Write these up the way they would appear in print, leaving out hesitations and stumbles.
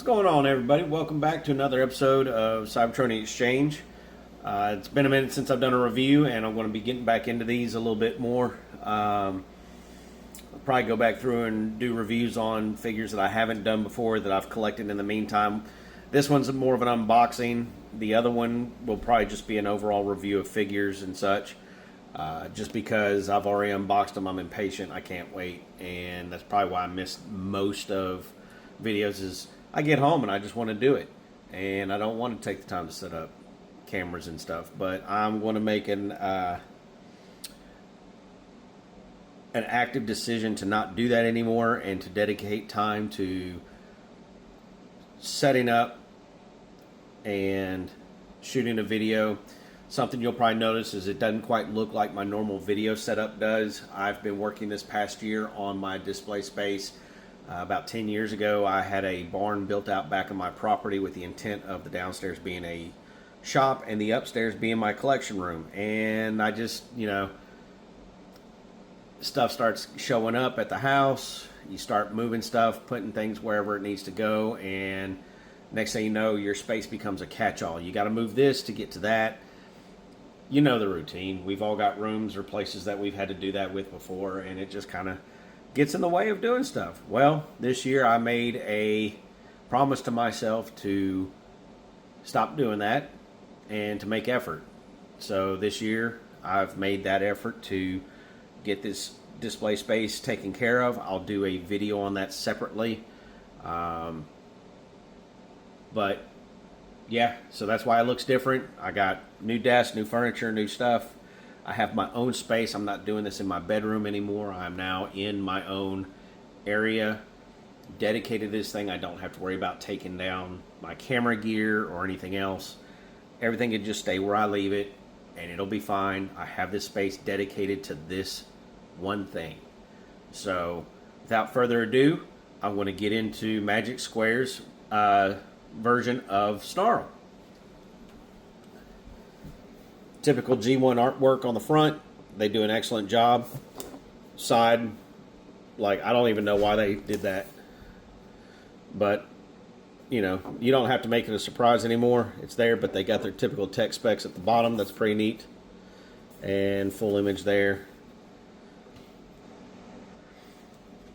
going on, everybody? Welcome back to another episode of Cybertronic Exchange. It's been a minute since I've done a review, and I'm going to be getting back into these a little bit more. I'll probably go back through and do reviews on figures that I haven't done before that I've collected in the meantime. This one's more of an unboxing. The other one will probably just be an overall review of figures and such. Just because I've already unboxed them, I'm impatient. I can't wait, and that's probably why I missed most of videos. Is I get home and I just want to do it, and I don't want to take the time to set up cameras and stuff. But I'm going to make an active decision to not do that anymore and to dedicate time to setting up and shooting a video. Something you'll probably notice is it doesn't quite look like my normal video setup does. I've been working this past year on my display space. About 10 years ago, I had a barn built out back on my property with the intent of the downstairs being a shop and the upstairs being my collection room. And I just, stuff starts showing up at the house. You start moving stuff, putting things wherever it needs to go, and next thing you know, your space becomes a catch-all. You got to move this to get to that. You know the routine. We've all got rooms or places that we've had to do that with before, and it just kind of gets in the way of doing stuff. Well, this year I made a promise to myself to stop doing that and to make effort. So this year I've made that effort to get this display space taken care of. I'll do a video on that separately. But yeah, so that's why it looks different. I got new desks, new furniture, new stuff. I have my own space. I'm not doing this in my bedroom anymore. I'm now in my own area dedicated to this thing. I don't have to worry about taking down my camera gear or anything else. Everything can just stay where I leave it, and it'll be fine. I have this space dedicated to this one thing. So without further ado, I'm going to get into Magic Square's version of Snarl. Typical G1 artwork on the front. They do an excellent job. Side, I don't even know why they did that. But, you don't have to make it a surprise anymore. It's there, but they got their typical tech specs at the bottom. That's pretty neat. And full image there.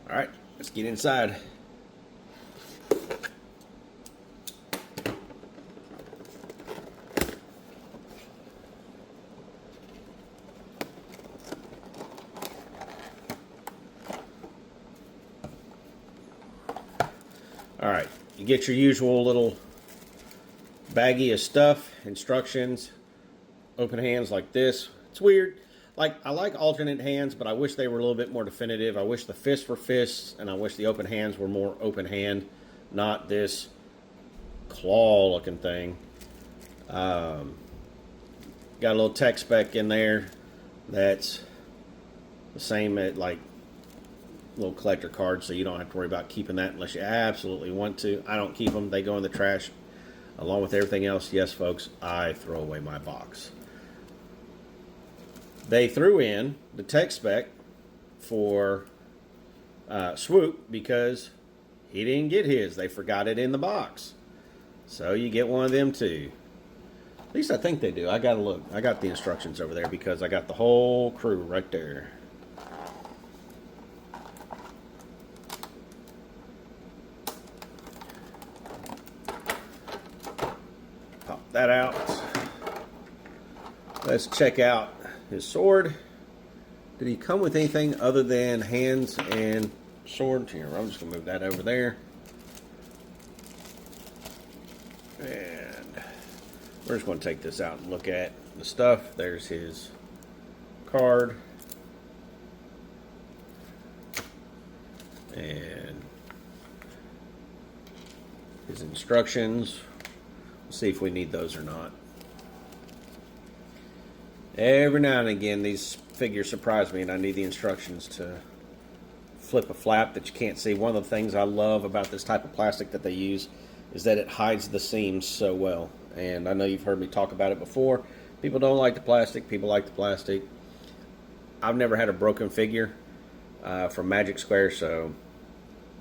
Alright, let's get inside. Alright, you get your usual little baggie of stuff, instructions, open hands like this. It's weird. I like alternate hands, but I wish they were a little bit more definitive. I wish the fists were fists, and I wish the open hands were more open hand, not this claw-looking thing. Got a little tech spec in there that's the same at little collector cards, so you don't have to worry about keeping that unless you absolutely want to. I don't keep them. They go in the trash along with everything else. Yes, folks, I throw away my box. They threw in the tech spec for Swoop because he didn't get his. They forgot it in the box. So you get one of them too. At least I think they do. I gotta look. I got the instructions over there because I got the whole crew right there. Pop that out. Let's check out his sword. Did he come with anything other than hands and sword? Here, I'm just going to move that over there. And we're just going to take this out and look at the stuff. There's his card. And his instructions. We'll see if we need those or not. Every now and again, these figures surprise me, and I need the instructions to flip a flap that you can't see. One of the things I love about this type of plastic that they use is that it hides the seams so well. And I know you've heard me talk about it before. People don't like the plastic. People like the plastic. I've never had a broken figure from Magic Square, so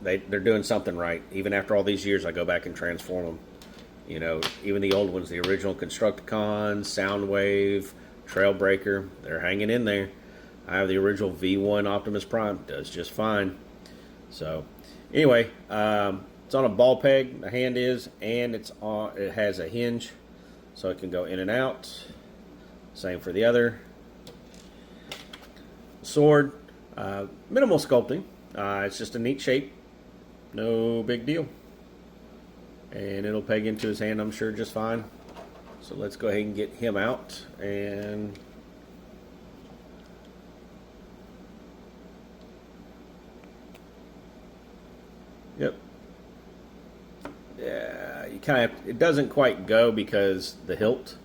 they're doing something right. Even after all these years, I go back and transform them. You know, even the old ones, the original Constructicons, Soundwave, Trailbreaker, they're hanging in there. I have the original V1 Optimus Prime, does just fine. So, anyway, it's on a ball peg. The hand is, and it has a hinge, so it can go in and out. Same for the other sword. Minimal sculpting. It's just a neat shape. No big deal. And it'll peg into his hand, I'm sure, just fine. So let's go ahead and get him out. And yep. Yeah, you kind of, it doesn't quite go because the hilt.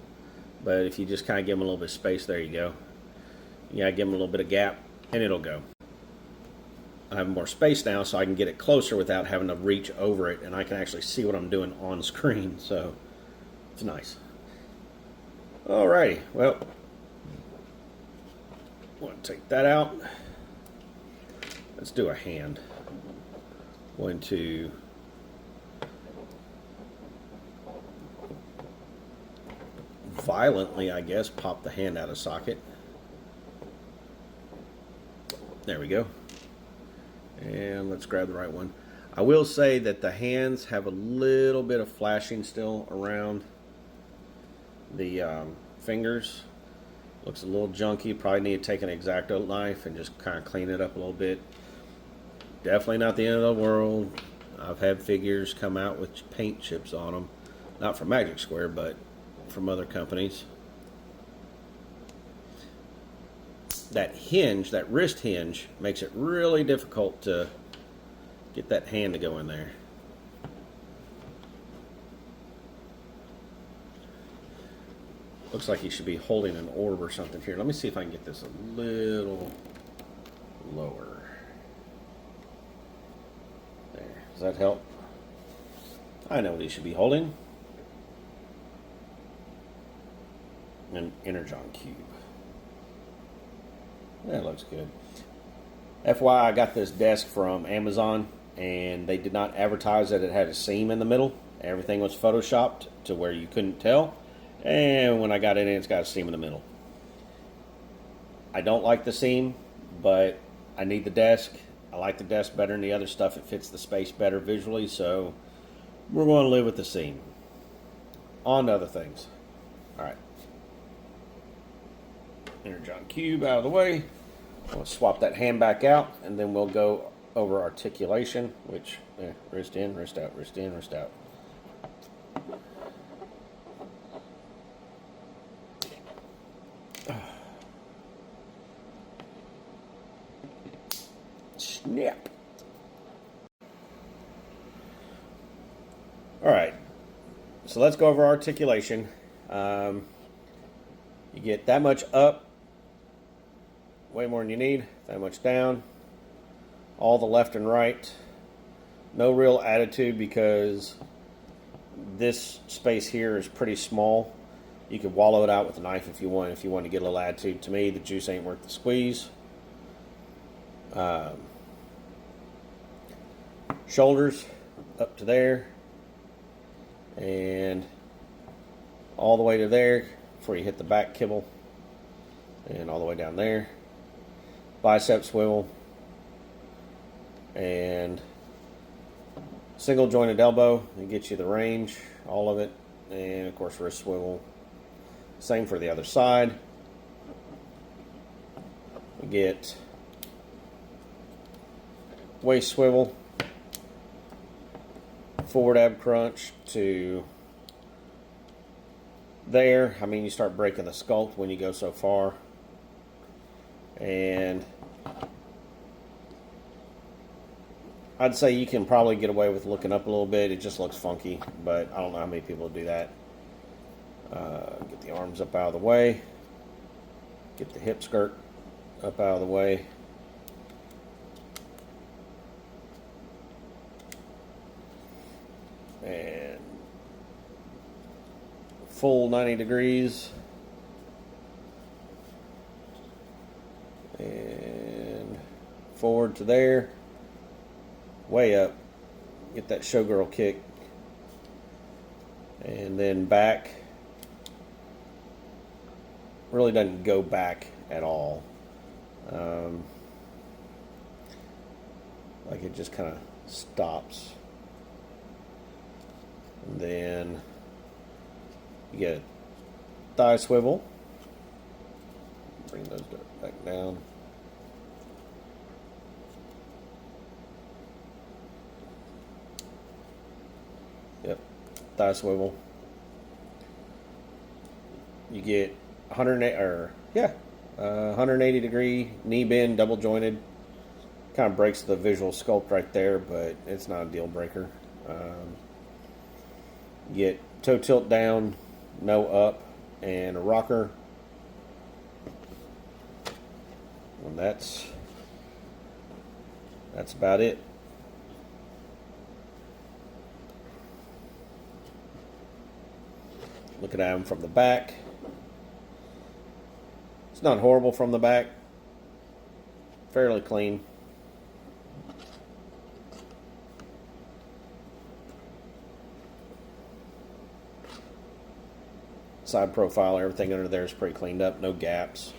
But if you just kind of give him a little bit of space, there you go. You gotta give him a little bit of gap, and it'll go. I have more space now, so I can get it closer without having to reach over it, and I can actually see what I'm doing on screen, so it's nice. Alrighty, well, I want to take that out. Let's do a hand. Going to violently, I guess, pop the hand out of socket. There we go. And let's grab the right one. I will say that the hands have a little bit of flashing still around the fingers. Looks a little junky. Probably need to take an X-Acto knife and just kind of clean it up a little bit. Definitely not the end of the world. I've had figures come out with paint chips on them. Not from Magic Square, but from other companies. That hinge, that wrist hinge, makes it really difficult to get that hand to go in there. Looks like he should be holding an orb or something here. Let me see if I can get this a little lower. There. Does that help? I know what he should be holding. An Energon cube. That looks good. FYI, I got this desk from Amazon, and they did not advertise that it had a seam in the middle. Everything was photoshopped to where you couldn't tell. And when I got it in, it's got a seam in the middle. I don't like the seam, but I need the desk. I like the desk better than the other stuff. It fits the space better visually, so we're going to live with the seam. On to other things. All right. Energon cube out of the way. We'll swap that hand back out, and then we'll go over articulation, which, wrist in, wrist out, wrist in, wrist out. Snap. All right, so let's go over articulation. You get that much up, way more than you need, that much down, all the left and right. No real attitude because this space here is pretty small. You could wallow it out with a knife if you want to get a little attitude. To me, the juice ain't worth the squeeze. Shoulders up to there and all the way to there before you hit the back kibble, and all the way down there. Bicep swivel and single jointed elbow. It gets you the range, all of it, and of course wrist swivel. Same for the other side. We get waist swivel, forward ab crunch to there. I mean, you start breaking the sculpt when you go so far. And I'd say you can probably get away with looking up a little bit. It just looks funky, but I don't know how many people do that. Get the arms up out of the way. Get the hip skirt up out of the way. And full 90 degrees. And forward to there. way up, get that showgirl kick, and then back really doesn't go back at all. Like it just kind of stops. And then you get a thigh swivel. Bring those back down. Yep, thigh swivel. You get 180 degree knee bend, double jointed. Kind of breaks the visual sculpt right there, but it's not a deal breaker. You get toe tilt down, no up, and a rocker. And that's about it. Looking at them from the back. It's not horrible from the back. Fairly clean. Side profile, everything under there is pretty cleaned up, no gaps.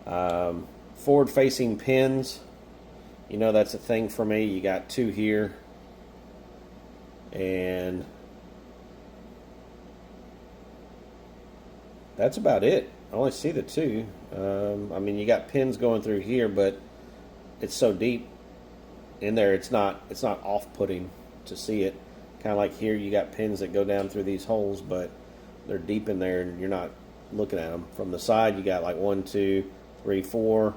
Forward facing pins, you know that's a thing for me. You got 2 here, and that's about it. I only see the 2. I mean, you got pins going through here, but it's so deep in there, it's not off-putting to see it. Kind of like here, you got pins that go down through these holes, but they're deep in there, and you're not looking at them. From the side, you got like 1, 2, 3, 4,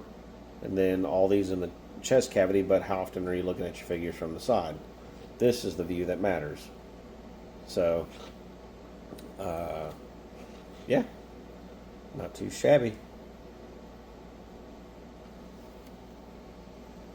and then all these in the chest cavity, but how often are you looking at your figures from the side? This is the view that matters. So, yeah, not too shabby.